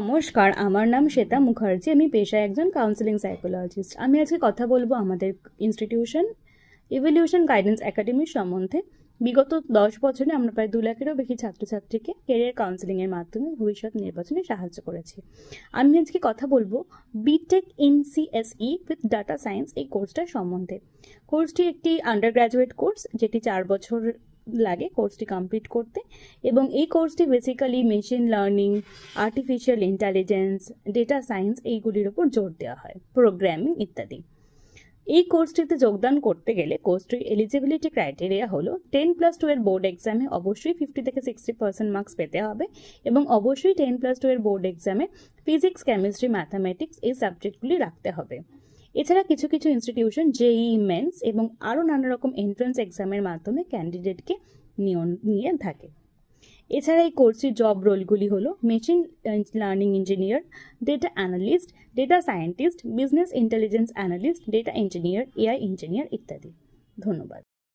নমস্কার, আমার নাম শ্বেতা মুখার্জি। আমি পেশায় একজন কাউন্সেলিং সাইকোলজিস্ট। আমি আজকে কথা বলবো আমাদের ইনস্টিটিউশন ইভলিউশন গাইডেন্স একাডেমির সম্বন্ধে। বিগত 10 বছরে আমরা প্রায় 2 লাখেরও বেশি ছাত্রছাত্রীকে ক্যারিয়ার কাউন্সেলিংয়ের মাধ্যমে ভবিষ্যৎ নির্বাচনে সাহায্য করেছি। আমি আজকে কথা বলবো BTech in CSE with data science এই কোর্সটার সম্বন্ধে। কোর্সটি একটি আন্ডার গ্র্যাজুয়েট কোর্স, যেটি 4 বছর লাগে কোর্সটি কমপ্লিট করতে, এবং এই কোর্সটি basically machine learning, artificial intelligence, data science এইগুলির ওপর জোর দেওয়া হয়, প্রোগ্রামিং ইত্যাদি। এই কোর্সটিতে যোগদান করতে গেলে কোর্সটির এলিজিবিলিটি ক্রাইটেরিয়া হলো 10+2 এর বোর্ড এক্সামে অবশ্যই 50 থেকে 60% মার্কস পেতে হবে, এবং অবশ্যই 10+2 এর বোর্ড এক্সামে ফিজিক্স, কেমিস্ট্রি, ম্যাথামেটিক্স এই সাবজেক্টগুলি রাখতে হবে। এছাড়া কিছু কিছু ইনস্টিটিউশন জেইই মেন্স এবং আরও নানা রকম এন্ট্রান্স এক্সামের মাধ্যমে ক্যান্ডিডেটকে নিয়ে থাকে। এছাড়া এই কোর্সের জব রোলগুলি হলো machine learning engineer, data analyst, data scientist, business intelligence analyst, data engineer, AI engineer ইত্যাদি। ধন্যবাদ।